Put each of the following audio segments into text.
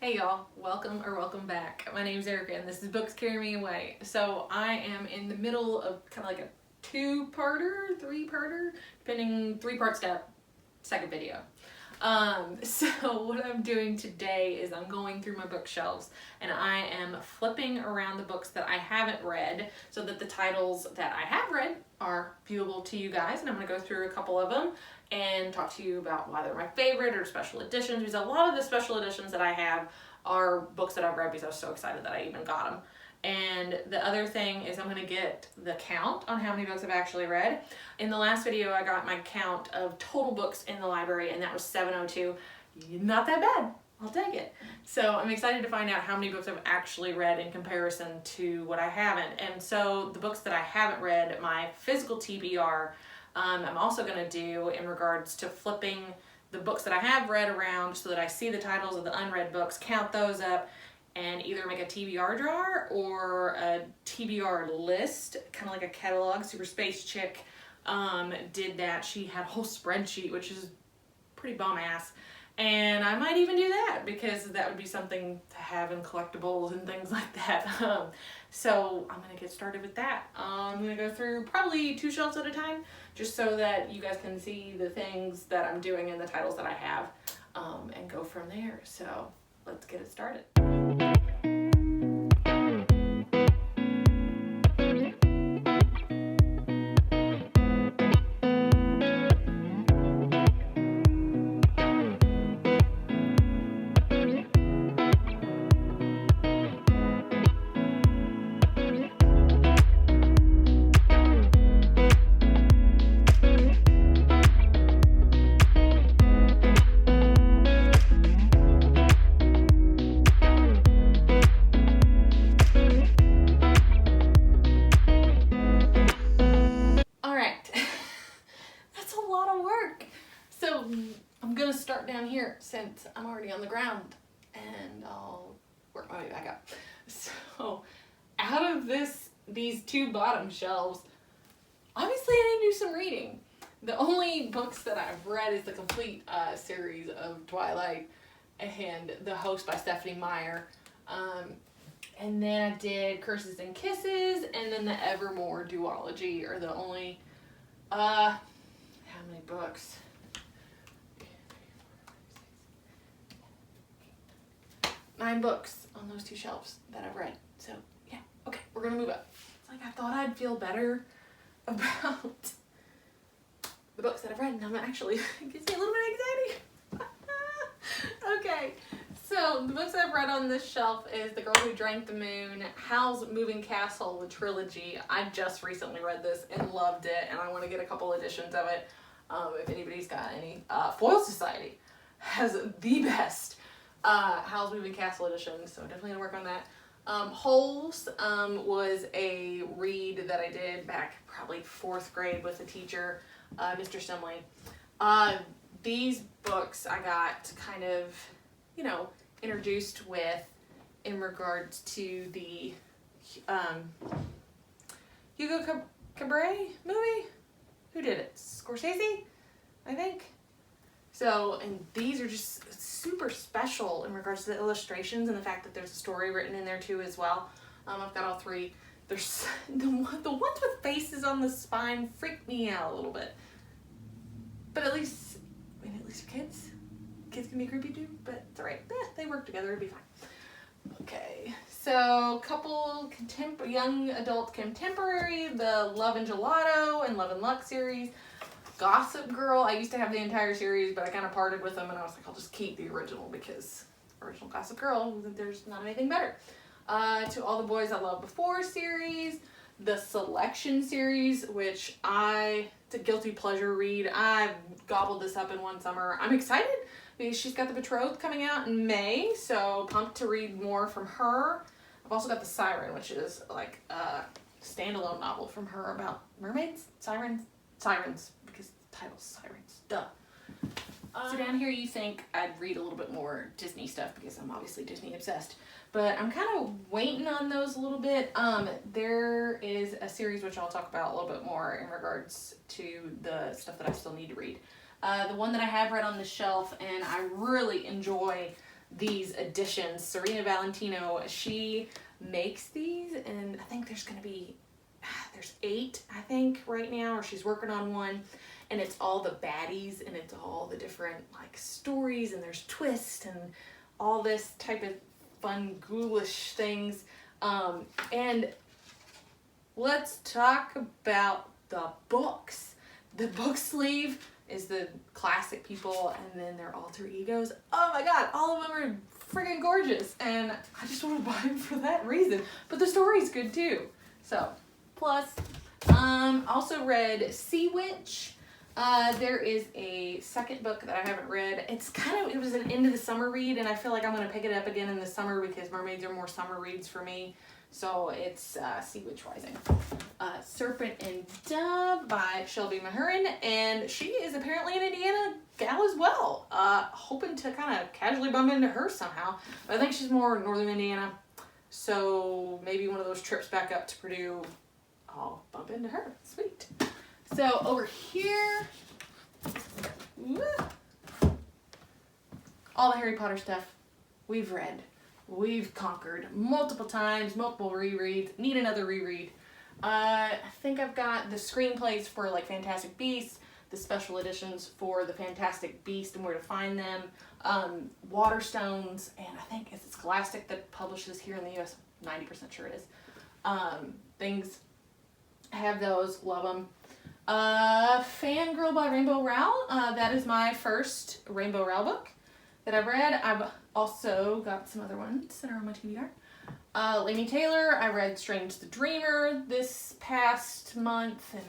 Hey y'all, welcome back. My name's Erica and this is Books Carry Me Away. So I am in the middle of kind of like a two-parter, three-parter, depending, three-part step, second video. So what I'm doing today is I'm going through my bookshelves and I am flipping around the books that I haven't read so that the titles that I have read are viewable to you guys, and I'm going to go through a couple of them and talk to you about why they're my favorite or special editions, because a lot of the special editions that I have are books that I've read because I was so excited that I even got them. And the other thing is I'm going to get the count on how many books I've actually read. In the last video I got my count of total books in the library and that was 702. Not that bad. I'll take it. So I'm excited to find out how many books I've actually read in comparison to what I haven't. And so the books that I haven't read, my physical TBR, I'm also going to do in regards to flipping the books that I have read around so that I see the titles of the unread books, count those up, and either make a TBR drawer or a TBR list, kind of like a catalog. Super Space Chick did that. She had a whole spreadsheet, which is pretty bomb ass. And I might even do that because that would be something to have in collectibles and things like that. So I'm going to get started with that. I'm going to go through probably 2 shelves at a time just so that you guys can see the things that I'm doing and the titles that I have and go from there. So let's get it started. Down here since I'm already on the ground and I'll work my way back up. So out of these 2 bottom shelves, obviously I need to do some reading. The only books that I've read is the complete series of Twilight and The Host by Stephanie Meyer. And then I did Curses and Kisses, and then the Evermore duology are the only, how many books? 9 books on those 2 shelves that I've read. So yeah, okay, we're gonna move up. It's like I thought I'd feel better about the books that I've read, and I'm actually, it gets me a little bit excited. Okay, so the books I've read on this shelf is The Girl Who Drank the Moon, Hal's Moving Castle, the trilogy. I just recently read this and loved it, and I want to get a couple editions of it. If anybody's got any. Foil Society has the best Hal's Moving Castle edition, so definitely gonna work on that. Holes was a read that I did back probably 4th grade with a teacher, Mr. Simley. These books I got kind of, you know, introduced with in regards to the Hugo Cabret movie. Who did it? Scorsese, I think. So, and these are just super special in regards to the illustrations and the fact that there's a story written in there too as well. I've got all 3. There's the ones with faces on the spine freak me out a little bit. But at least for kids. Kids can be creepy too, but it's alright. They work together, it'll be fine. Okay, so couple young adult contemporary, the Love and Gelato and Love and Luck series. Gossip Girl, I used to have the entire series, but I kind of parted with them, and I was like, I'll just keep the original because original Gossip Girl, there's not anything better. To All the Boys I Loved Before series, the Selection series, which it's a guilty pleasure read. I gobbled this up in one summer. I'm excited because she's got The Betrothed coming out in May, so pumped to read more from her. I've also got The Siren, which is like a standalone novel from her about mermaids, sirens, because the title's Sirens, duh. So down here you think I'd read a little bit more Disney stuff because I'm obviously Disney obsessed, but I'm kind of waiting on those a little bit. There is a series which I'll talk about a little bit more in regards to the stuff that I still need to read. The one that I have read on the shelf and I really enjoy these editions. Serena Valentino, she makes these, and I think there's there's 8, I think, right now, or she's working on one, and it's all the baddies, and it's all the different, like, stories, and there's twists, and all this type of fun, ghoulish things, and let's talk about the books. The book sleeve is the classic people, and then their alter egos. Oh my god, all of them are freaking gorgeous, and I just want to buy them for that reason. But the story's good too. So, plus, also read Sea Witch. There is a second book that I haven't read. It was an end of the summer read, and I feel like I'm going to pick it up again in the summer because mermaids are more summer reads for me. So it's Sea Witch Rising. Serpent and Dove by Shelby Mahurin, and she is apparently an Indiana gal as well. Hoping to kind of casually bump into her somehow. But I think she's more northern Indiana, so maybe one of those trips back up to Purdue, I'll bump into her. Sweet. So over here, all the Harry Potter stuff we've read. We've conquered multiple times, multiple rereads, need another reread. I think I've got the screenplays for like Fantastic Beasts, the special editions for the Fantastic Beast and where to find them, Waterstones, and I think it's Scholastic that publishes here in the US, 90% sure it is. Things, I have those, love them. Fangirl by Rainbow Rowell, that is my first Rainbow Rowell book that I've read. I've also got some other ones that are on my TBR. Laini Taylor, I read Strange the Dreamer this past month and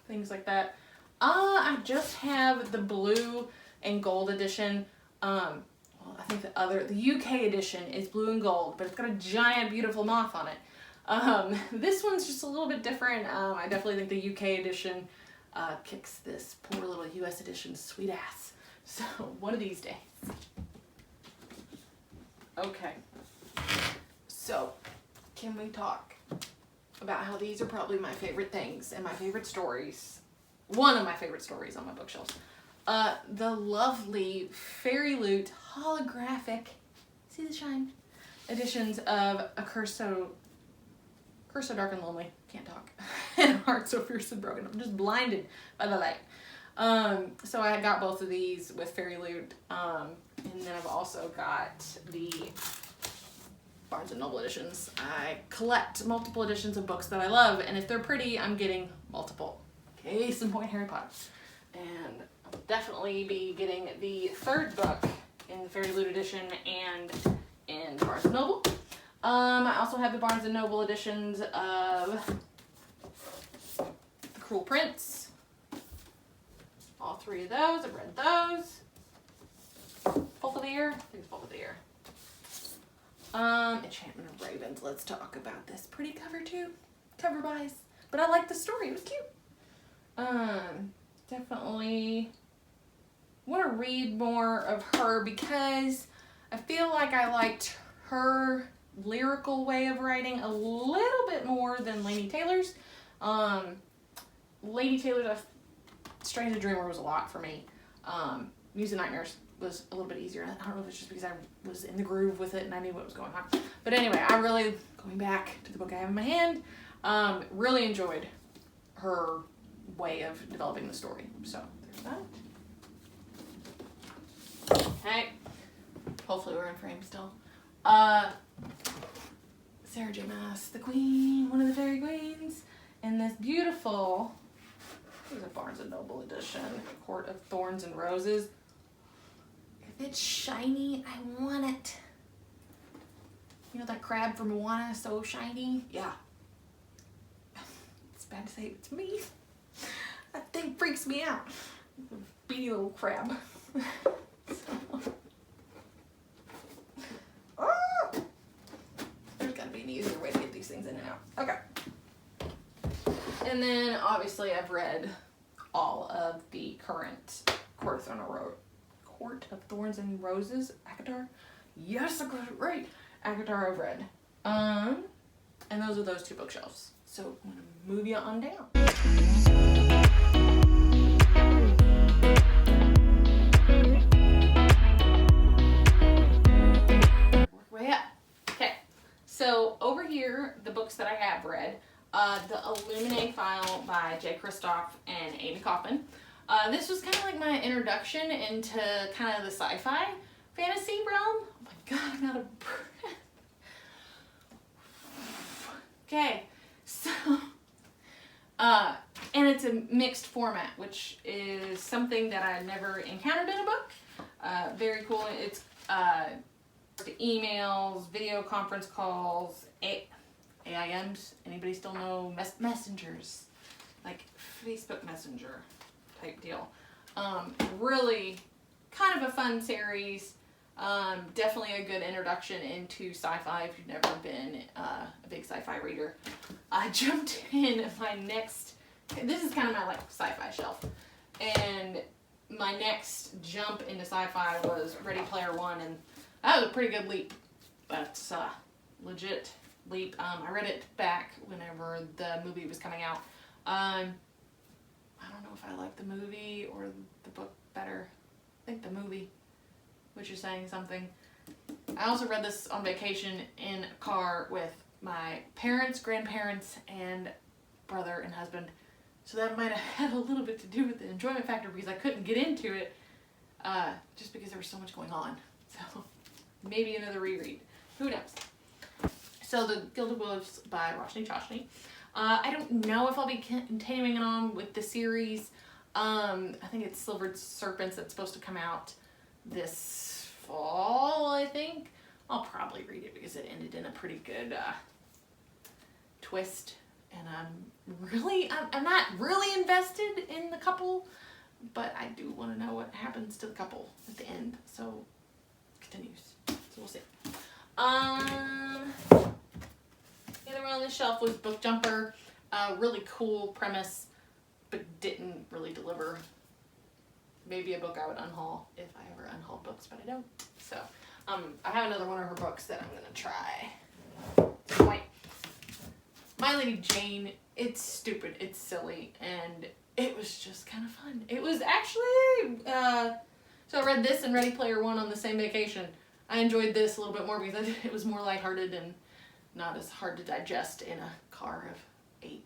things like that. I just have the blue and gold edition. Well, I think the UK edition is blue and gold, but it's got a giant beautiful moth on it. This one's just a little bit different. I definitely think the UK edition kicks this poor little US edition's sweet ass. So, one of these days. Okay. So, can we talk about how these are probably my favorite things and my favorite stories? One of my favorite stories on my bookshelves. The lovely Fairy Loot holographic, see the shine, editions of A Curse So Dark and Lonely, can't talk, and Heart So Fierce and Broken. I'm just blinded by the light. So I got both of these with Fairy Loot, and then I've also got the Barnes&Noble editions. I collect multiple editions of books that I love, and if they're pretty, I'm getting multiple. Case in point, Harry Potter. And I'll definitely be getting the third book in the Fairy Loot edition and in Barnes&Noble. I also have the Barnes&Noble editions of The Cruel Prince. All 3 of those, I've read those. Both of the Year? I think it's Both of the Year. Enchantment of Ravens. Let's talk about this pretty cover too. Cover buys. But I like the story. It was cute. Definitely want to read more of her because I feel like I liked her lyrical way of writing a little bit more than Laini Taylor's. Laini Taylor's Strange the Dreamer was a lot for me. Muse and Nightmares was a little bit easier. I don't know if it's just because I was in the groove with it and I knew what was going on. But anyway, I really, going back to the book I have in my hand, really enjoyed her way of developing the story. So, there's that. Okay. Hopefully we're in frame still. Sarah J. Maas, the Queen, one of the Fairy Queens, and this beautiful, this is a Barnes&Noble edition, Court of Thorns and Roses. If it's shiny, I want it. You know that crab from Moana, so shiny? Yeah. It's bad to say it's me. That thing freaks me out. Beady little crab. There's gotta be an easier way to get these things in and out. Okay. And then obviously I've read all of the current Court of Thorns and Roses, ACOTAR. Yes, I got it right. ACOTAR I've read. And those are those 2 bookshelves. So I'm gonna move you on down. The Illuminae file by Jay Kristoff and Amy Kaufman. This was kind of like my introduction into kind of the sci-fi fantasy realm. Oh my god, I'm out of breath. Okay, so, and it's a mixed format, which is something that I never encountered in a book. Very cool. It's emails, video conference calls, AIMs. Anybody still know messengers? Like Facebook Messenger type deal. Really kind of a fun series. Definitely a good introduction into sci-fi if you've never been a big sci-fi reader. I jumped in my next, this is kind of my like sci-fi shelf, and my next jump into sci-fi was Ready Player One, and that was a pretty good leap. That's a legit leap. I read it back whenever the movie was coming out. I don't know if I like the movie or the book better. I think the movie, which is saying something. I also read this on vacation in a car with my parents, grandparents, and brother and husband. So that might have had a little bit to do with the enjoyment factor because I couldn't get into it just because there was so much going on. So maybe another reread. Who knows? So The Gilded Wolves by Roshni Chashni. I don't know if I'll be continuing on with the series. I think it's Silvered Serpents that's supposed to come out this fall, I think. I'll probably read it because it ended in a pretty good twist. And I'm not really invested in the couple, but I do want to know what happens to the couple at the end. So it continues. So we'll see. The other one on the shelf was Book Jumper. Really cool premise, but didn't really deliver. Maybe a book I would unhaul if I ever unhaul books, but I don't. So I have another one of her books that I'm gonna try. Point. My Lady Jane, it's stupid, it's silly, and it was just kind of fun. It was actually, so I read this and Ready Player One on the same vacation. I enjoyed this a little bit more because it was more lighthearted and not as hard to digest in a car of 8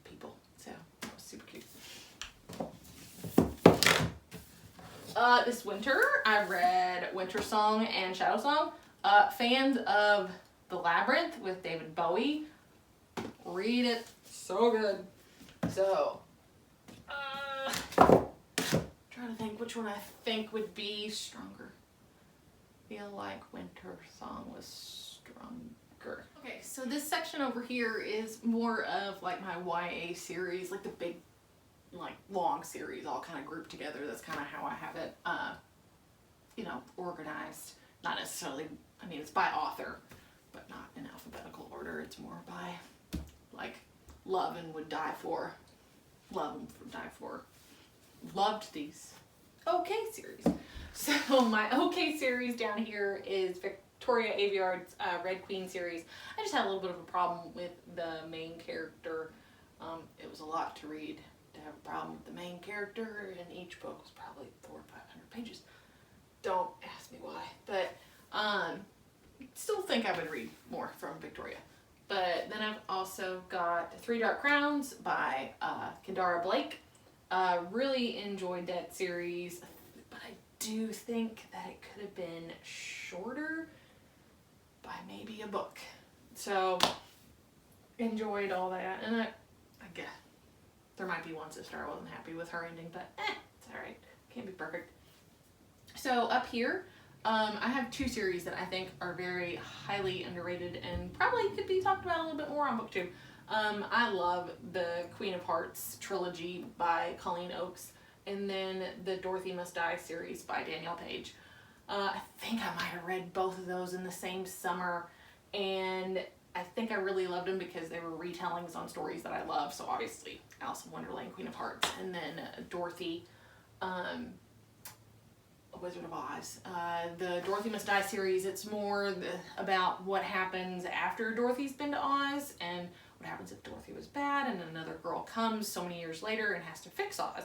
people. So that was super cute. This winter, I read Winter Song and Shadow Song. Fans of The Labyrinth with David Bowie, read it. So good. So, trying to think which one I think would be stronger. Feel like Winter Song was stronger. Okay, so this section over here is more of like my YA series, like the big, like long series all kind of grouped together. That's kind of how I have it, organized. Not necessarily, I mean, it's by author, but not in alphabetical order. It's more by like Love and Would Die For. Love and Would Die For. Loved these OK series. So my OK series down here is Victoria Aveyard's Red Queen series. I just had a little bit of a problem with the main character. It was a lot to read to have a problem with the main character, and each book was probably 400 or 500 pages. Don't ask me why, but still think I would read more from Victoria. But then I've also got Three Dark Crowns by Kendara Blake. Really enjoyed that series, but I do think that it could have been shorter by maybe a book. So enjoyed all that, and I guess there might be one sister I wasn't happy with her ending, but it's alright. Can't be perfect. So up here, I have 2 series that I think are very highly underrated and probably could be talked about a little bit more on BookTube. I love the Queen of Hearts trilogy by Colleen Oakes, and then the Dorothy Must Die series by Danielle Page. I think I might have read both of those in the same summer, and I think I really loved them because they were retellings on stories that I love. So obviously Alice in Wonderland, Queen of Hearts, and then Dorothy, Wizard of Oz. The Dorothy Must Die series, it's more about what happens after Dorothy's been to Oz and what happens if Dorothy was bad and another girl comes so many years later and has to fix Oz.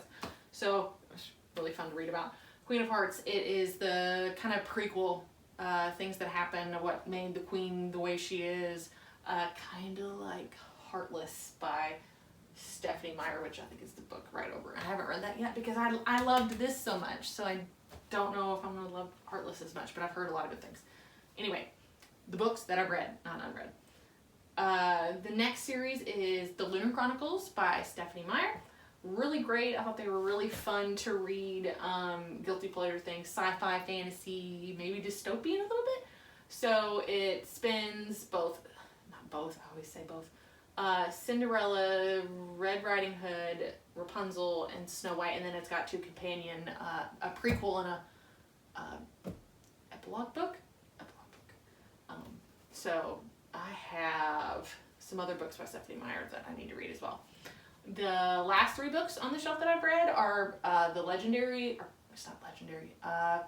So it's really fun to read about. Queen of Hearts, it is the kind of prequel, things that happened, what made the queen the way she is, kind of like Heartless by Stephanie Meyer, which I think is the book right over. I haven't read that yet because I loved this so much, so I don't know if I'm going to love Heartless as much, but I've heard a lot of good things. Anyway, the books that I've read, not unread. The next series is The Lunar Chronicles by Stephanie Meyer. Really great. I thought they were really fun to read. Guilty pleasure things, sci-fi, fantasy, maybe dystopian a little bit. So it spins both, not both, I always say both, Cinderella, Red Riding Hood, Rapunzel, and Snow White, and then it's got two companion, a prequel and a epilogue book. So I have some other books by Stephanie Meyer that I need to read as well. The last three books on the shelf that I've read are the legendary, or it's not legendary,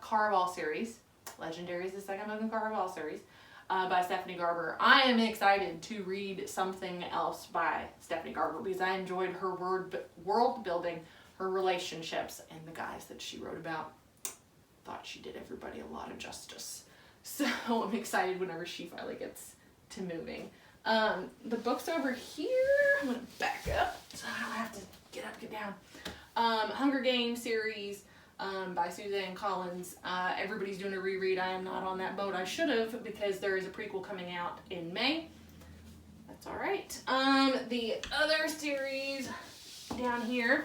Caraval series. Legendary is the second book in Caraval series by Stephanie Garber. I am excited to read something else by Stephanie Garber because I enjoyed her world building, her relationships, and the guys that she wrote about. Thought she did everybody a lot of justice. So I'm excited whenever she finally gets to moving. The books over here, I'm going to back up so I don't have to get up, get down. Hunger Games series by Suzanne Collins. Everybody's doing a reread. I am not on that boat. I should have because there is a prequel coming out in May. That's all right. The other series down here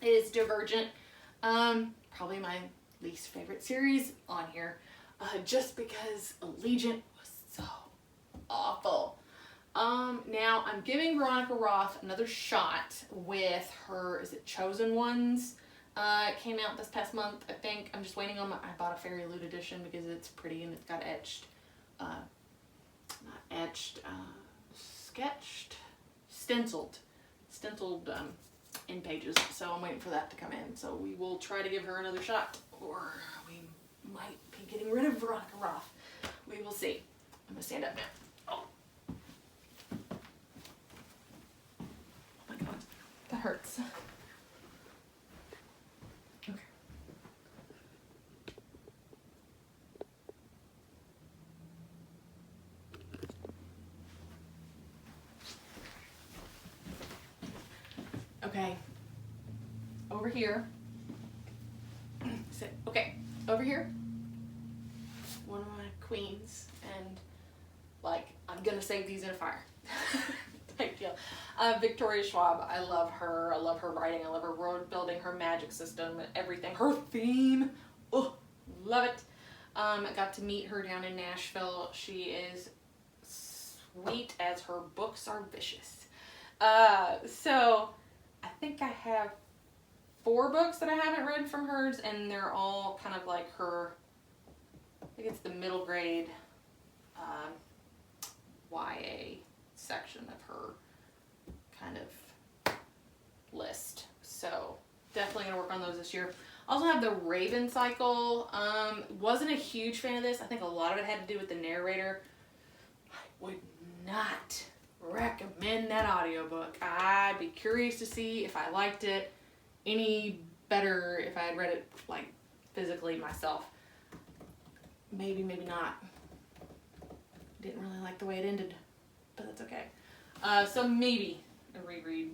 is Divergent. Probably my least favorite series on here. Just because Allegiant was so awful. Now I'm giving Veronica Roth another shot with her, is it Chosen Ones? It came out this past month, I think. I'm just waiting on I bought a Fairy Loot edition because it's pretty and it's got etched, not etched, sketched, stenciled in pages. So I'm waiting for that to come in. So we will try to give her another shot, or we might be getting rid of Veronica Roth. We will see. I'm gonna stand up now. Oh my God, that hurts. Okay. Okay. Over here. Sit. Okay. Over here. One of my queens, and like I'm gonna save these in a fire type deal. Victoria Schwab, I love her. I love her writing. I love her world building, her magic system, everything. Her theme, oh, love it. I got to meet her down in Nashville. She is sweet as her books are vicious. So I think I have 4 books that I haven't read from hers, and they're all kind of like her. I think it's the middle grade YA section of her kind of list. So definitely gonna work on those this year. Also have the Raven Cycle. Wasn't a huge fan of this. I think a lot of it had to do with the narrator. I would not recommend that audiobook. I'd be curious to see if I liked it any better if I had read it like physically myself. Maybe, maybe not. Didn't really like the way it ended, but that's okay. So maybe a reread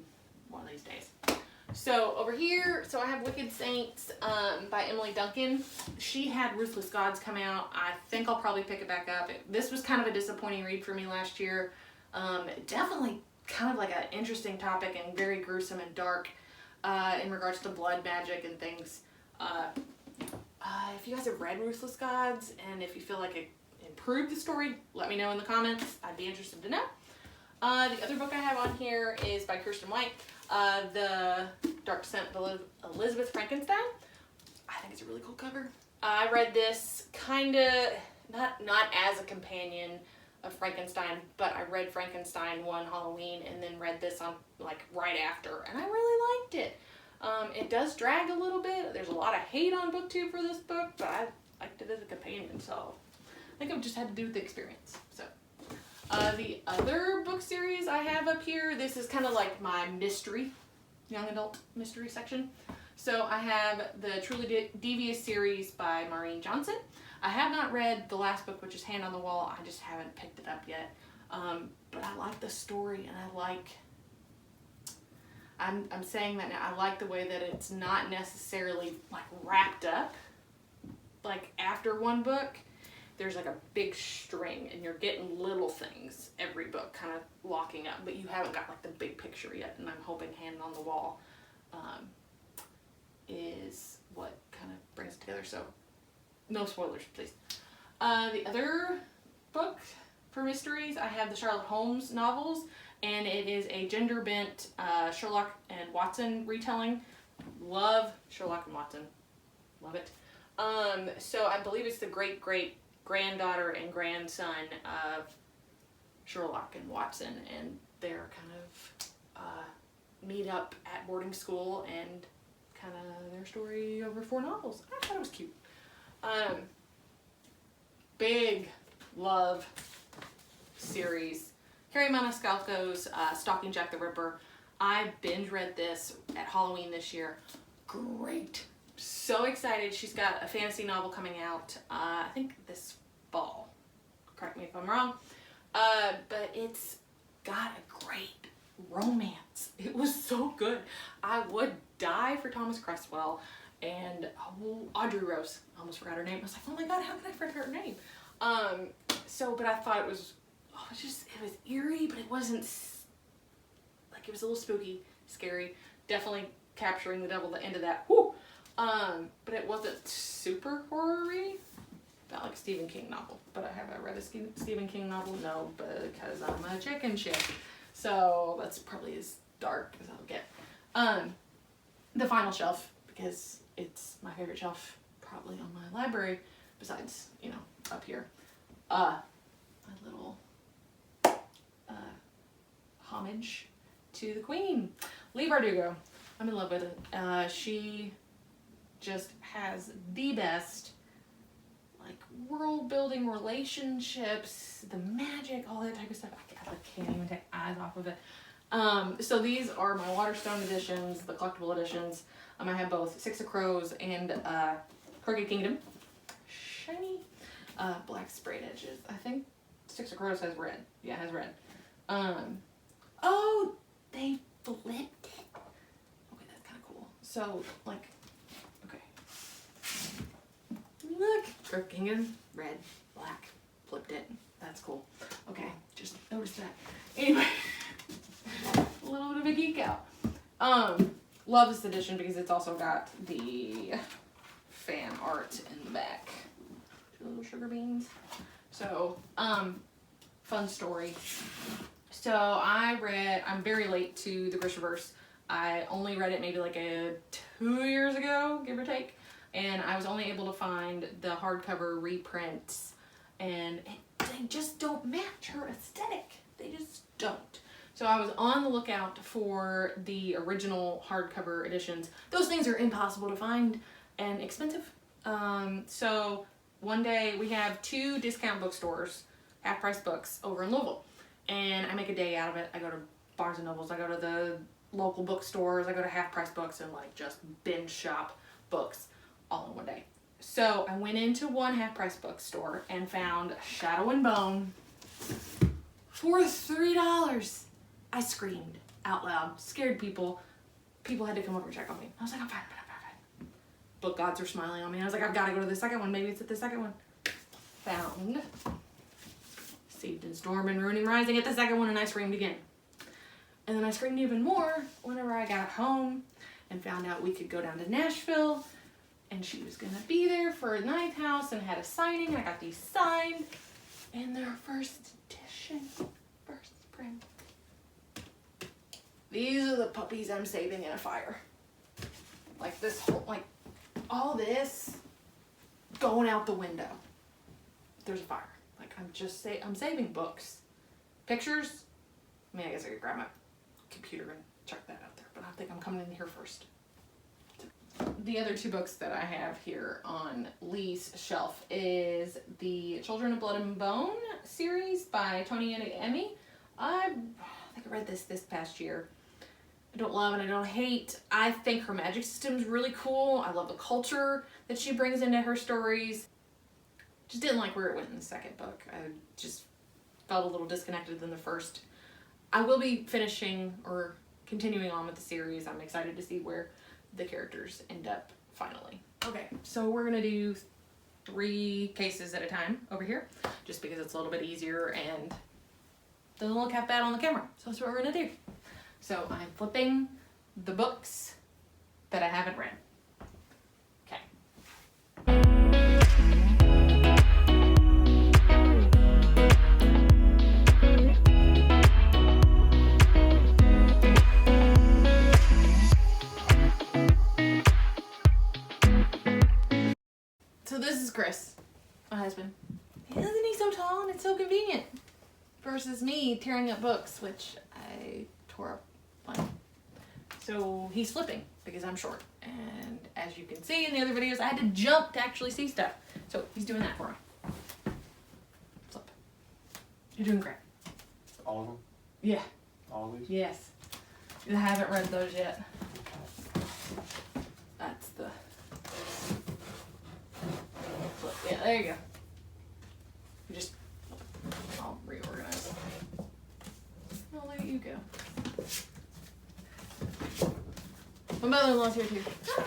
one of these days. So over here, so I have Wicked Saints by Emily Duncan. She had Ruthless Gods come out. I think I'll probably pick it back up. This was kind of a disappointing read for me last year. Definitely kind of like an interesting topic and very gruesome and dark in regards to blood magic and things. If you guys have read Ruthless Gods and if you feel like it improved the story, let me know in the comments. I'd be interested to know. The other book I have on here is by Kirsten White, The Dark Descent of Elizabeth Frankenstein. I think it's a really cool cover. I read this kind of, not as a companion of Frankenstein, but I read Frankenstein one Halloween and then read this on like right after, and I really liked it. It does drag a little bit. There's a lot of hate on BookTube for this book, but I liked it as a companion, so I think it just had to do with the experience. So the other book series I have up here, this is kind of like my mystery, young adult mystery section. So I have the Truly Devious series by Maureen Johnson. I have not read the last book, which is Hand on the Wall. I just haven't picked it up yet. But I like the story, and I like, I'm saying that now, I like the way that it's not necessarily like wrapped up, like after one book. There's like a big string, and you're getting little things every book kind of locking up, but you haven't got like the big picture yet. And I'm hoping Hand on the Wall is what kind of brings it together. So no spoilers, please. The other book for mysteries, I have the Sherlock Holmes novels, and it is a gender-bent Sherlock and Watson retelling. Love Sherlock and Watson. Love it. So I believe it's the great-great-granddaughter and grandson of Sherlock and Watson, and they're kind of meet up at boarding school and kind of their story over 4 novels. I thought it was cute. Big love series. Harry Maniscalco's Stalking Jack the Ripper. I binge read this at Halloween this year. Great. So excited. She's got a fantasy novel coming out, I think this fall. Correct me if I'm wrong. But it's got a great romance. It was so good. I would die for Thomas Cresswell and Audrey Rose. I almost forgot her name. I was like, oh my god, how could I forget her name? But I thought it was, it was eerie, but it wasn't, like, it was a little spooky, scary. Definitely capturing the devil at the end of that. Whew. But it wasn't super horror-y. Not like a Stephen King novel. But have I read a Stephen King novel? No, because I'm a chicken chick. So that's probably as dark as I'll get. The final shelf, because it's my favorite shelf probably on my library, besides, up here. My little homage to the Queen. Leigh Bardugo. I'm in love with it. She just has the best, like, world building, relationships, the magic, all that type of stuff. I can't even take eyes off of it. So these are my Waterstone editions, the collectible editions. I have both Six of Crows and Crooked Kingdom. Shiny. Black sprayed edges. I think Six of Crows has red. Yeah, it has red. Oh, they flipped it. Okay, that's kind of cool. So, like, okay. Look, Crooked Kingdom, red, black, flipped it. That's cool. Okay, just noticed that. Anyway, a little bit of a geek out. Love this edition because it's also got the fan art in the back. Little sugar beans. So, fun story. So I'm very late to the Grishaverse. I only read it maybe like 2 years ago, give or take. And I was only able to find the hardcover reprints, and they just don't match her aesthetic. They just don't. So I was on the lookout for the original hardcover editions. Those things are impossible to find and expensive. So one day we have 2 discount bookstores, HalfPriceBooks, over in Louisville. And I make a day out of it. I go to Barnes&Noble, I go to the local bookstores, I go to HalfPriceBooks and like just binge shop books all in one day. So I went into one HalfPriceBooks store and found Shadow and Bone for $3. I screamed out loud, scared people. People had to come over and check on me. I was like, I'm fine. Book gods are smiling on me. I was like, I've got to go to the second one. Maybe it's at the second one. Found Saved in Storm and Ruining Rising at the second one, and I screamed again. And then I screamed even more whenever I got home and found out we could go down to Nashville, and she was going to be there for a ninth house and had a signing, and I got these signed, and they're first edition, first print. These are the puppies I'm saving in a fire. Like this whole, like, all this going out the window. There's a fire. Like, I'm saving books. Pictures, I mean, I guess I could grab my computer and check that out there, but I think I'm coming in here first. The other 2 books that I have here on Lee's shelf is the Children of Blood and Bone series by Toni and Emmy. I think I read this past year. I don't love and I don't hate. I think her magic system is really cool. I love the culture that she brings into her stories. Just didn't like where it went in the second book. I just felt a little disconnected than the first. I will be finishing or continuing on with the series. I'm excited to see where the characters end up finally. Okay, so we're gonna do 3 cases at a time over here, just because it's a little bit easier and doesn't look half bad on the camera. So that's what we're gonna do. So I'm flipping the books that I haven't read. Okay. So this is Chris, my husband. Isn't he so tall and it's so convenient? Versus me tearing up books, which I tore up one. So he's flipping because I'm short. And as you can see in the other videos, I had to jump to actually see stuff. So he's doing that for me. Flip. You're doing great. All of them? Yeah. All of these? Yes. I haven't read those yet. That's the flip. Yeah, there you go. You just, I'll reorganize. I'll let you go. My mother-in-law's here too. Hi.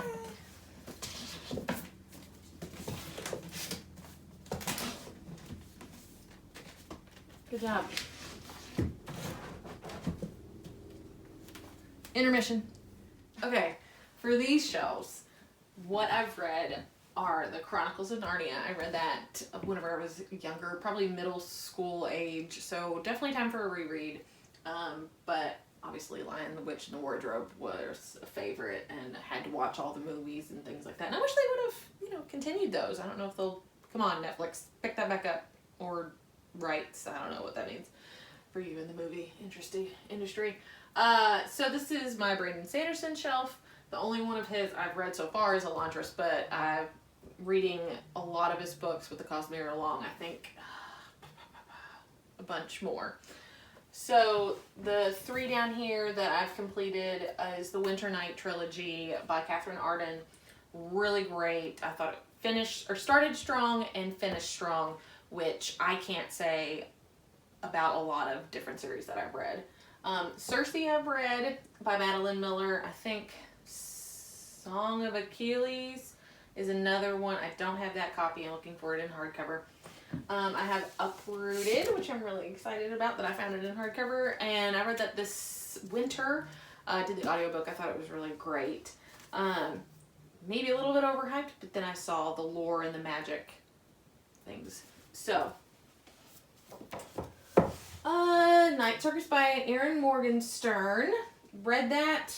Good job. Intermission. Okay, for these shelves, what I've read are the Chronicles of Narnia. I read that whenever I was younger, probably middle school age, so definitely time for a reread. But obviously Lion, the Witch, and the Wardrobe was a favorite, and I had to watch all the movies and things like that. And I wish they would have, continued those. I don't know if they'll, come on, Netflix, pick that back up, or rights. I don't know what that means for you in the movie industry. So this is my Brandon Sanderson shelf. The only one of his I've read so far is Elantris, but I'm reading a lot of his books with the Cosmere along. I think a bunch more. So the 3 down here that I've completed is the Winter Night trilogy by Catherine Arden. Really great. I thought it started strong and finished strong, which I can't say about a lot of different series that I've read. Circe I've read by Madeline Miller. I think Song of Achilles is another one. I don't have that copy. I'm looking for it in hardcover. I have Uprooted, which I'm really excited about, that I found it in hardcover, and I read that this winter. Did the audiobook. I thought it was really great. Maybe a little bit overhyped, but then I saw the lore and the magic things. So, Night Circus by Erin Morgenstern. Read that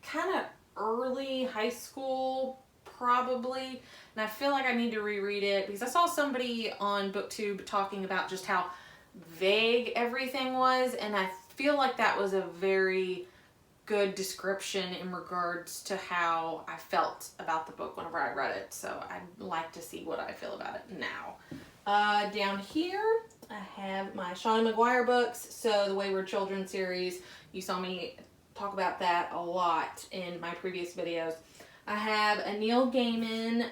kind of early high school, probably. And I feel like I need to reread it because I saw somebody on BookTube talking about just how vague everything was. And I feel like that was a very good description in regards to how I felt about the book whenever I read it. So I'd like to see what I feel about it now. Down here, I have my Shawnee McGuire books. So the Wayward Children series, you saw me talk about that a lot in my previous videos. I have a Neil Gaiman,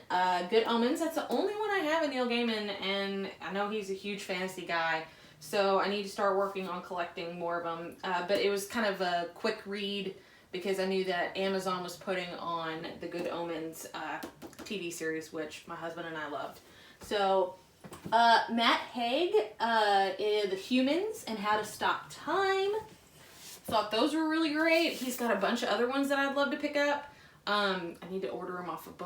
Good Omens. That's the only one I have a Neil Gaiman, and I know he's a huge fantasy guy, so I need to start working on collecting more of them. But it was kind of a quick read because I knew that Amazon was putting on the Good Omens TV series, which my husband and I loved. So Matt Haig, The Humans and How to Stop Time. Thought those were really great. He's got a bunch of other ones that I'd love to pick up. I need to order them off of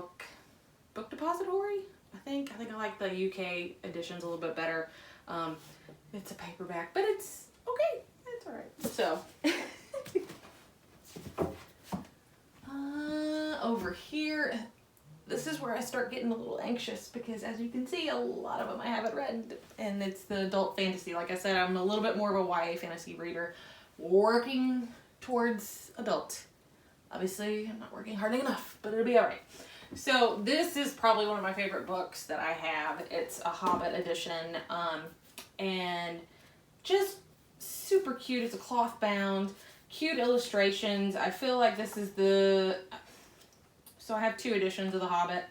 BookDepository, I think. I like the UK editions a little bit better. It's a paperback, but it's okay. It's alright. So, over here, this is where I start getting a little anxious because, as you can see, a lot of them I haven't read, and it's the adult fantasy. Like I said, I'm a little bit more of a YA fantasy reader, working towards adult. Obviously, I'm not working hard enough, but it'll be alright. So, this is probably one of my favorite books that I have. It's a Hobbit edition, and just super cute. It's a cloth bound, cute illustrations. I feel like this is so I have 2 editions of The Hobbit,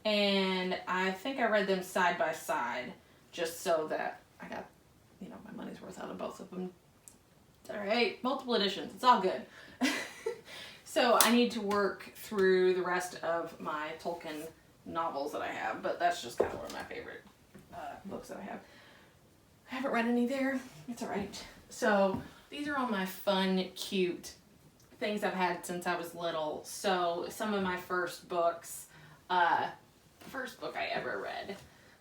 and I think I read them side by side, just so that I got you know, my money's worth out of both of them. It's all right, multiple editions, it's all good. So I need to work through the rest of my Tolkien novels that I have, but that's just kind of one of my favorite books that I have. I haven't read any there. It's all right. So these are all my fun, cute things I've had since I was little. So some of my first books, first book I ever read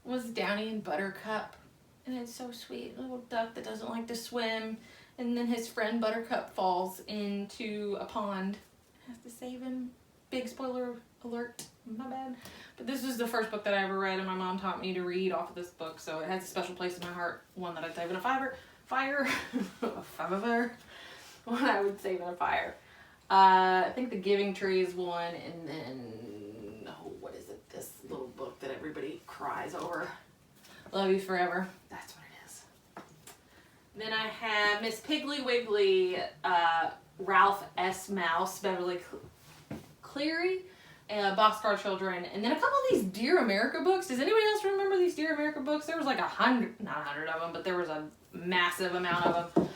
was Downy and Buttercup. And it's so sweet. A little duck that doesn't like to swim. And then his friend Buttercup falls into a pond. Has to save him. Big spoiler alert. My bad. But this was the first book that I ever read, and my mom taught me to read off of this book, so it has a special place in my heart. One that I'd save in a fire. One I would save in a fire. I think The Giving Tree is one, and then, oh, what is it? This little book that everybody cries over. Love You Forever. That's what it is. Then I have Miss Piggly Wiggly, Ralph S. Mouse, Beverly Cleary, Boxcar Children, and then a couple of these Dear America books. Does anybody else remember these Dear America books? There was like not 100 of them, but there was a massive amount of them.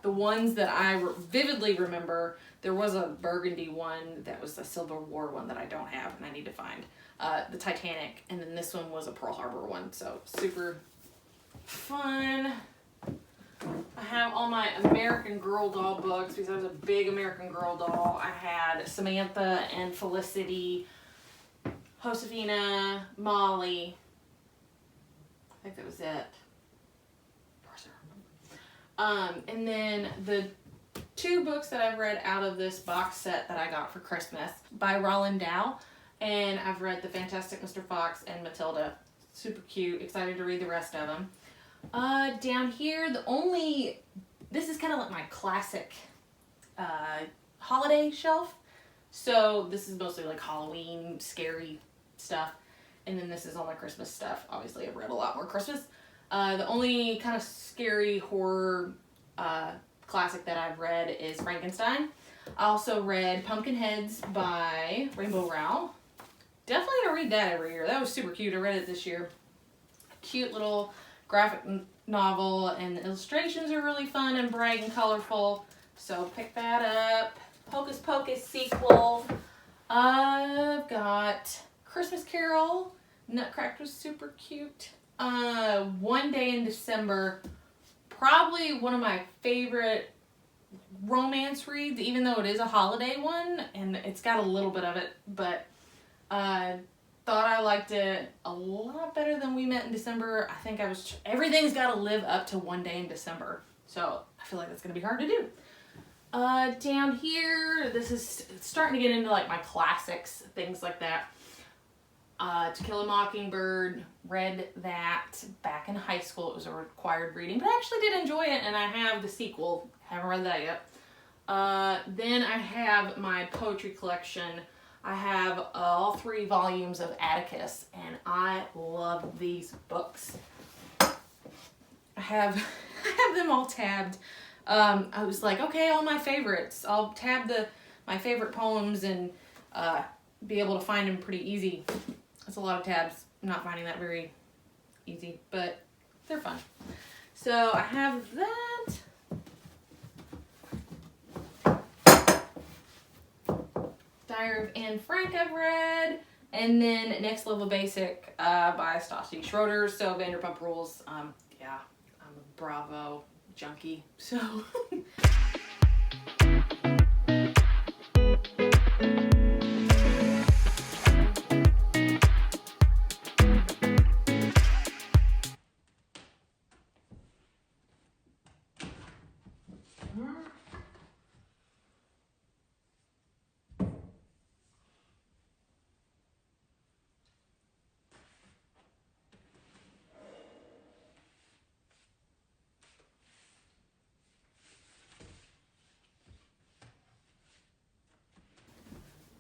The ones that I vividly remember, there was a burgundy one that was a Civil War one that I don't have and I need to find. The Titanic, and then this one was a Pearl Harbor one, so super fun. I have all my American Girl doll books because I was a big American Girl doll. I had Samantha and Felicity, Josefina, Molly. I think that was it. And then the two books that I've read out of this box set that I got for Christmas by Roald Dahl, and I've read The Fantastic Mr. Fox and Matilda. Super cute. Excited to read the rest of them. Down here, this is kind of like my classic holiday shelf. So this is mostly like Halloween, scary stuff. And then this is all my Christmas stuff. Obviously, I've read a lot more Christmas. The only kind of scary horror classic that I've read is Frankenstein. I also read Pumpkinheads by Rainbow Rowell. Definitely gonna read that every year. That was super cute. I read it this year. Cute little graphic novel, and the illustrations are really fun and bright and colorful. So pick that up. Hocus Pocus sequel. I've got Christmas Carol. Nutcracker's super cute. One Day in December. Probably one of my favorite romance reads, even though it is a holiday one, and it's got a little bit of it, but thought I liked it a lot better than We Met in December. I think everything's got to live up to One Day in December, so I feel like that's going to be hard to do. Down here, it's starting to get into like my classics, things like that. To Kill a Mockingbird, read that back in high school. It was a required reading, but I actually did enjoy it, and I have the sequel. Haven't read that yet. Then I have my poetry collection. I have all 3 volumes of Atticus, and I love these books. I have them all tabbed. I was like, okay, all my favorites. I'll tab my favorite poems and be able to find them pretty easy. It's a lot of tabs. I'm not finding that very easy, but they're fun. So I have that. Diary of Anne Frank I've read. And then Next Level Basic by Stassi Schroeder. So Vanderpump Rules. Yeah, I'm a Bravo junkie. So...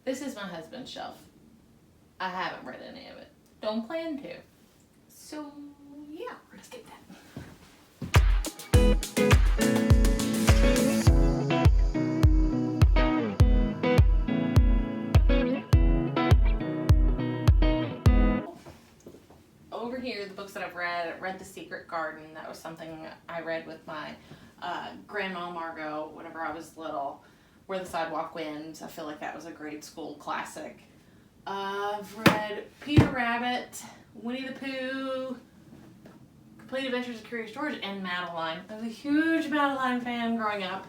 This is my husband's shelf. I haven't read any of it. Don't plan to. So, yeah, let's get that. Over here, the books that I've read. I read The Secret Garden. That was something I read with my grandma Margot whenever I was little. Where the Sidewalk Winds. I feel like that was a grade school classic. I've read Peter Rabbit, Winnie the Pooh, Complete Adventures of Curious George, and Madeline. I was a huge Madeline fan growing up.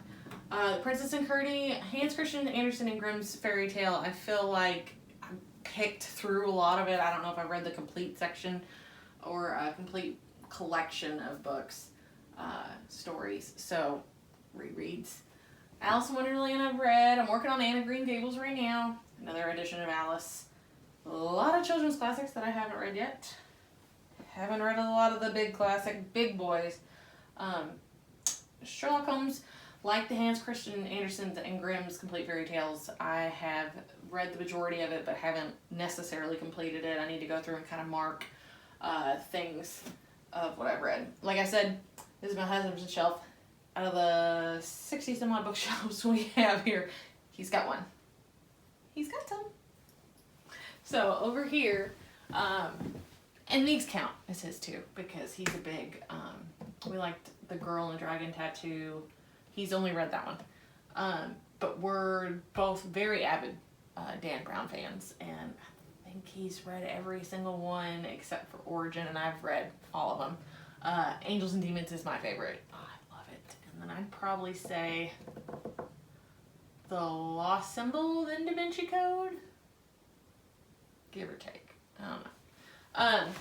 The Princess and Curdie, Hans Christian Andersen and Grimm's Fairy Tale. I feel like I picked through a lot of it. I don't know if I read the complete section or a complete collection of books, stories. So, rereads. Alice in Wonderland I've read. I'm working on Anne of Green Gables right now. Another edition of Alice. A lot of children's classics that I haven't read yet. Haven't read a lot of the big boys. Sherlock Holmes, like the Hans Christian Andersen and Grimm's Complete Fairy Tales, I have read the majority of it but haven't necessarily completed it. I need to go through and kind of mark things of what I've read. Like I said, this is my husband's shelf. Out of the 60 some odd bookshelves we have here, he's got one. He's got some. So over here, and these count as his too, because he's a big, we liked The Girl in the Dragon Tattoo. He's only read that one. But we're both very avid Dan Brown fans, and I think he's read every single one except for Origin, and I've read all of them. Angels and Demons is my favorite. Oh, I love it. And then I'd probably say The Lost Symbol, then Da Vinci Code. Give or take. I don't know.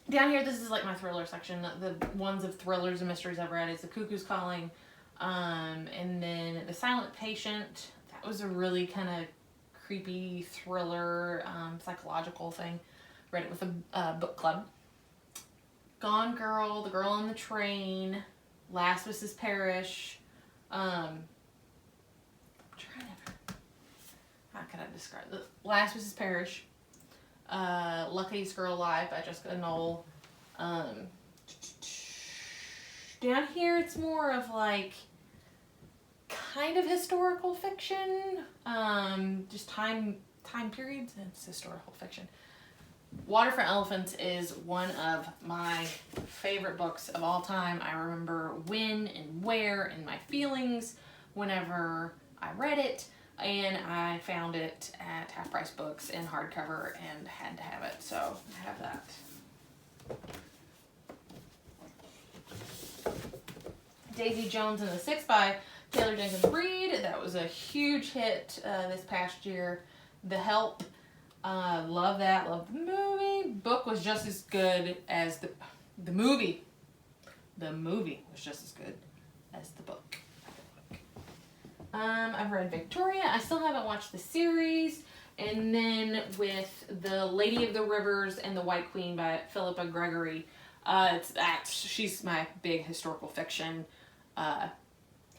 Down here, this is like my thriller section. The ones of thrillers and mysteries I've read is The Cuckoo's Calling, and then The Silent Patient. That was a really kind of creepy thriller, psychological thing. Read it with a book club. Gone Girl, The Girl on the Train, Last Mrs. Parrish. I'm trying to. How can I describe it? Last Mrs. Parrish. Luckiest Girl Alive by Jessica Knoll. Down here it's more of like kind of historical fiction. Just time periods. It's historical fiction. Water for Elephants is one of my favorite books of all time. I remember when and where and my feelings whenever I read it. And I found it at HalfPriceBooks in hardcover and had to have it, so I have that. Daisy Jones and the Six by Taylor Jenkins Reid. That was a huge hit this past year. The Help, love that. Love the movie. Book was just as good as the movie. The movie was just as good as the book. I've read Victoria. I still haven't watched the series. And then with The Lady of the Rivers and the White Queen by Philippa Gregory. She's my big historical fiction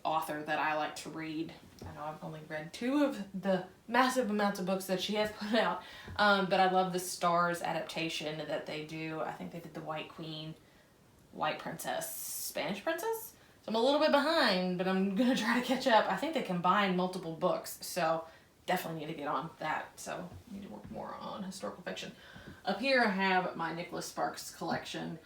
author that I like to read. I know I've only read 2 of the massive amounts of books that she has put out. But I love the Stars adaptation that they do. I think they did The White Queen, White Princess, Spanish Princess? So I'm a little bit behind, but I'm going to try to catch up. I think they combine multiple books, so definitely need to get on that. So I need to work more on historical fiction. Up here I have my Nicholas Sparks collection.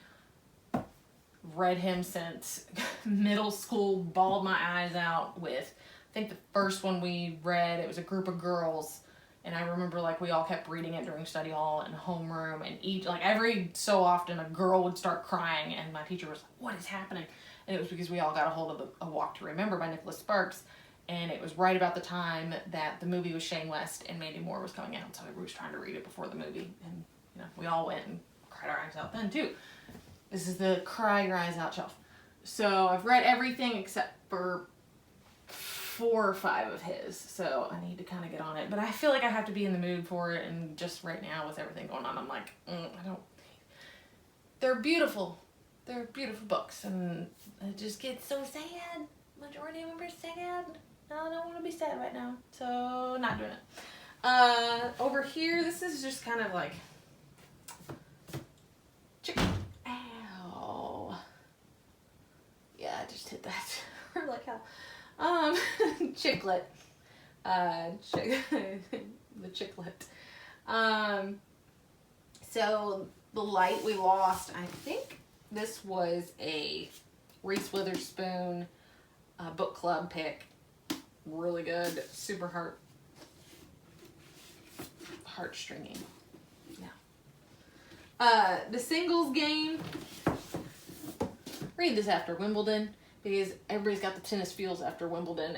Read him since middle school, bawled my eyes out with, I think the first one we read, it was a group of girls. And I remember like we all kept reading it during study hall and homeroom, and every so often a girl would start crying and my teacher was like, what is happening? And it was because we all got a hold of A Walk to Remember by Nicholas Sparks, and it was right about the time that the movie with Shane West and Mandy Moore was coming out, so we was trying to read it before the movie, and we all went and cried our eyes out then too. This is the cry your eyes out shelf. So I've read everything except for 4 or 5 of his, so I need to kind of get on it, but I feel like I have to be in the mood for it, and just right now with everything going on, I'm like, they're beautiful. They're beautiful books, and it just gets so sad. Majority of them are sad. I don't want to be sad right now, so not doing it. Over here, this is just kind of like, ow. Yeah, I just hit that. Or like how, Chicklet. The Chicklet. So the light we lost. I think this was a Reese Witherspoon book club pick. Really good, super heartstringy. Yeah. The singles game. Read this after Wimbledon because everybody's got the tennis feels after Wimbledon,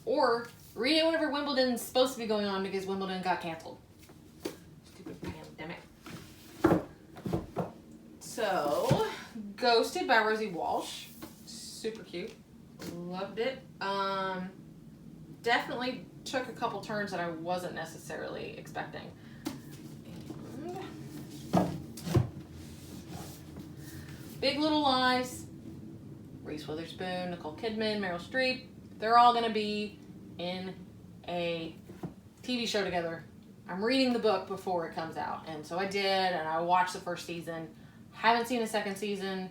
or read it whenever Wimbledon's supposed to be going on because Wimbledon got canceled. Stupid pandemic. So, Ghosted by Rosie Walsh. Super cute. Loved it. Definitely took a couple turns that I wasn't necessarily expecting. And Big Little Lies. Reese Witherspoon, Nicole Kidman, Meryl Streep. They're all going to be in a TV show together. I'm reading the book before it comes out. And so I did, and I watched the first season. Haven't seen the second season.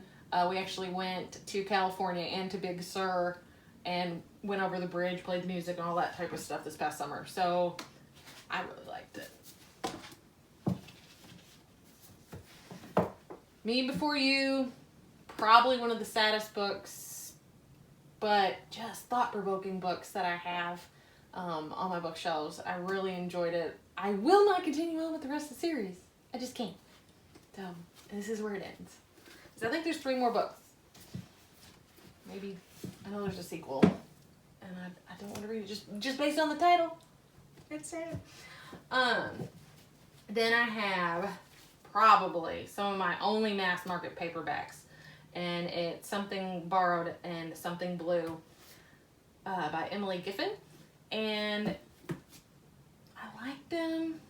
We actually went to California and to Big Sur and went over the bridge, played the music and all that type of stuff this past summer. So I really liked it. Me Before You, probably one of the saddest books, but just thought-provoking books that I have on my bookshelves. I really enjoyed it. I will not continue on with the rest of the series. I just can't. So this is where it ends. So I think there's 3 more books. Maybe, I know there's a sequel, and I don't want to read it just based on the title. It's sad. Then I have probably some of my only mass market paperbacks, and it's Something Borrowed and Something Blue by Emily Giffen, and I like them.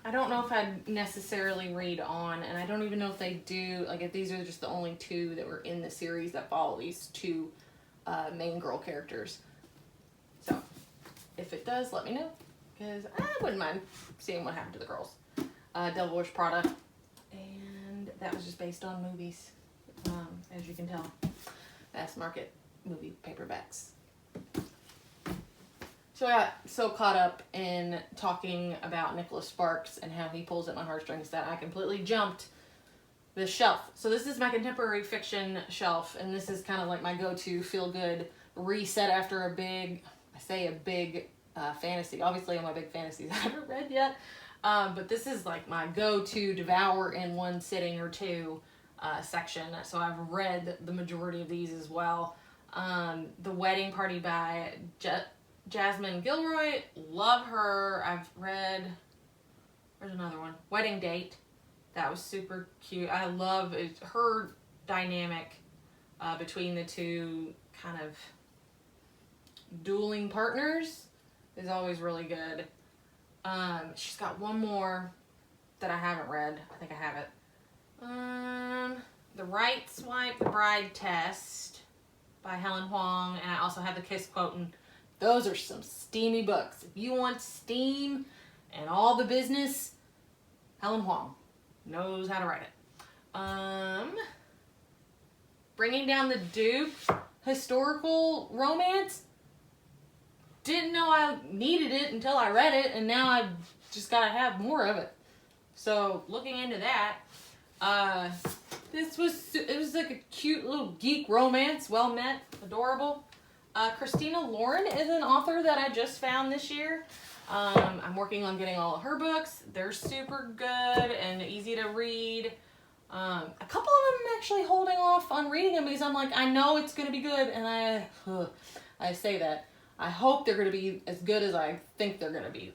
I don't know if I'd necessarily read on, and I don't even know if they do, like if these are just the only 2 that were in the series that follow these 2 main girl characters. So, if it does, let me know, because I wouldn't mind seeing what happened to the girls. Devil Wears Prada, and that was just based on movies, as you can tell. Mass market movie paperbacks. So I got so caught up in talking about Nicholas Sparks and how he pulls at my heartstrings that I completely jumped the shelf. So this is my contemporary fiction shelf, and this is kind of like my go-to feel-good reset after a big fantasy. Obviously, all my big fantasies I haven't read yet, but this is like my go-to devour in one sitting or 2 section. So I've read the majority of these as well. The Wedding Party by Jasmine Gilroy, love her. I've read, where's another one? Wedding Date. That was super cute. I love her dynamic between the 2 kind of dueling partners is always really good. She's got one more that I haven't read. I think I have it. The Right Swipe, The Bride Test by Helen Huang, and I also have The Kiss Quote, and those are some steamy books. If you want steam and all the business, Helen Huang knows how to write it. Bringing Down the Duke, historical romance. Didn't know I needed it until I read it, and now I've just got to have more of it. So, looking into that, it was like a cute little geek romance, well met, adorable. Christina Lauren is an author that I just found this year. I'm working on getting all of her books. They're super good and easy to read. A couple of them I'm actually holding off on reading them because I'm like, I know it's going to be good, and I say that. I hope they're going to be as good as I think they're going to be.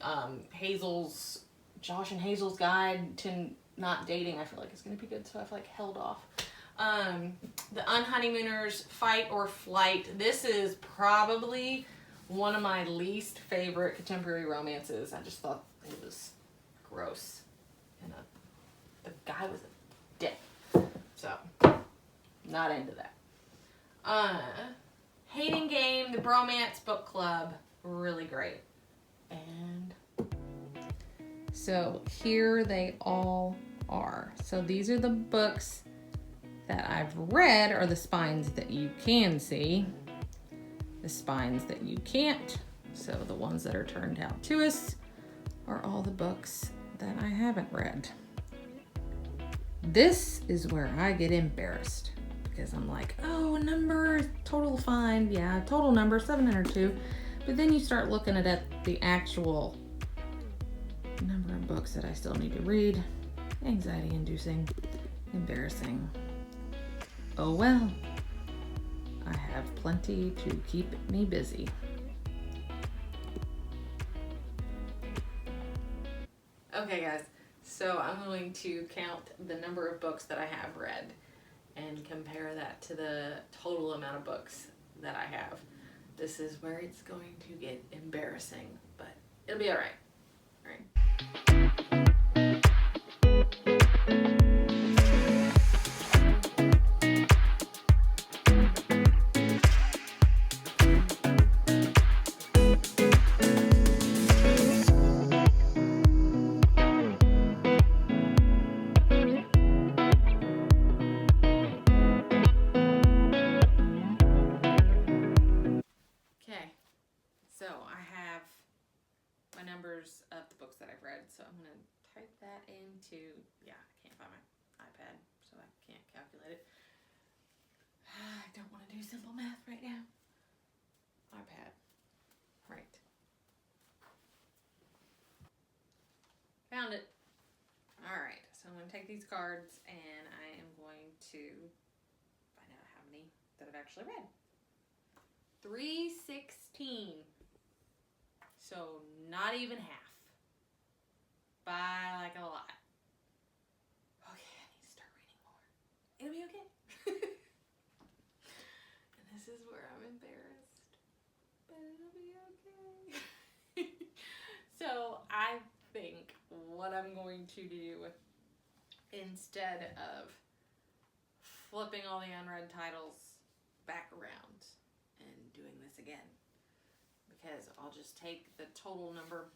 Josh and Hazel's Guide to Not Dating, I feel like it's going to be good, so I've like held off. The Unhoneymooners, Fight or Flight. This is probably one of my least favorite contemporary romances. I just thought it was gross. And the guy was a dick. So, not into that. Hating Game, the Bromance Book Club. Really great. And so here they all are. So these are the books that I've read, are the spines that you can see. The spines that you can't. So the ones that are turned out to us are all the books that I haven't read. This is where I get embarrassed because I'm like, oh, number, total fine. Yeah, total number, 702. But then you start looking at the actual number of books that I still need to read. Anxiety inducing, embarrassing. Oh well, I have plenty to keep me busy. Okay guys, so I'm going to count the number of books that I have read and compare that to the total amount of books that I have. This is where it's going to get embarrassing, but it'll be alright. So I have my numbers of the books that I've read. So I'm going to type that into, I can't find my iPad, so I can't calculate it. I don't want to do simple math right now. iPad. Right. Found it. Alright, so I'm going to take these cards and I am going to find out how many that I've actually read. 316. So not even half. By like a lot. Okay, I need to start reading more. It'll be okay. And this is where I'm embarrassed. But it'll be okay. So I think what I'm going to do, instead of flipping all the unread titles back around and doing this again, because I'll just take the total number.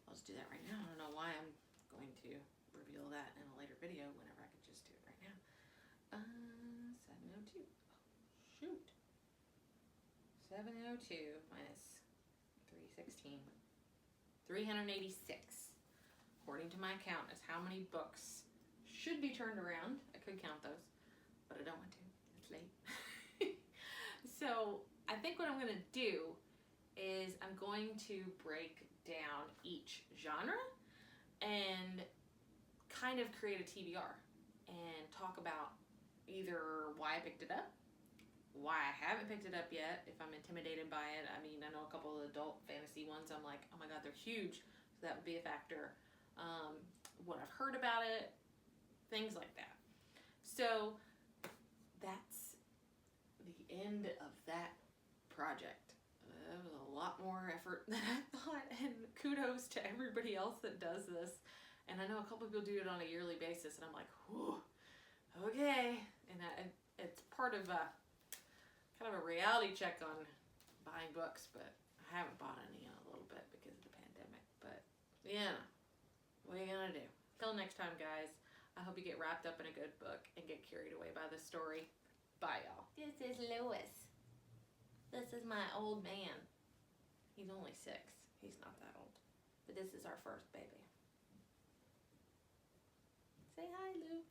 I'll just do that right now. I don't know why I'm going to reveal that in a later video whenever I could just do it right now. 702. Oh, shoot. 702 minus 316. 386. According to my account, is how many books should be turned around. I could count those, but I don't want to. It's late. So I think what I'm going to do is I'm going to break down each genre and kind of create a TBR and talk about either why I picked it up, why I haven't picked it up yet, if I'm intimidated by it. I mean, I know a couple of adult fantasy ones, I'm like, oh my god, they're huge, so that would be a factor. What I've heard about it, things like that. So that's the end of that project. That was a lot more effort than I thought, and kudos to everybody else that does this. And I know a couple people do it on a yearly basis, and I'm like, whew, okay. And it's part of kind of a reality check on buying books, but I haven't bought any in a little bit because of the pandemic. But yeah, what are you gonna do? Till next time, guys. I hope you get wrapped up in a good book and get carried away by the story. Bye, y'all. This is Louis. This is my old man. He's only 6. He's not that old. But this is our first baby. Say hi, Lou.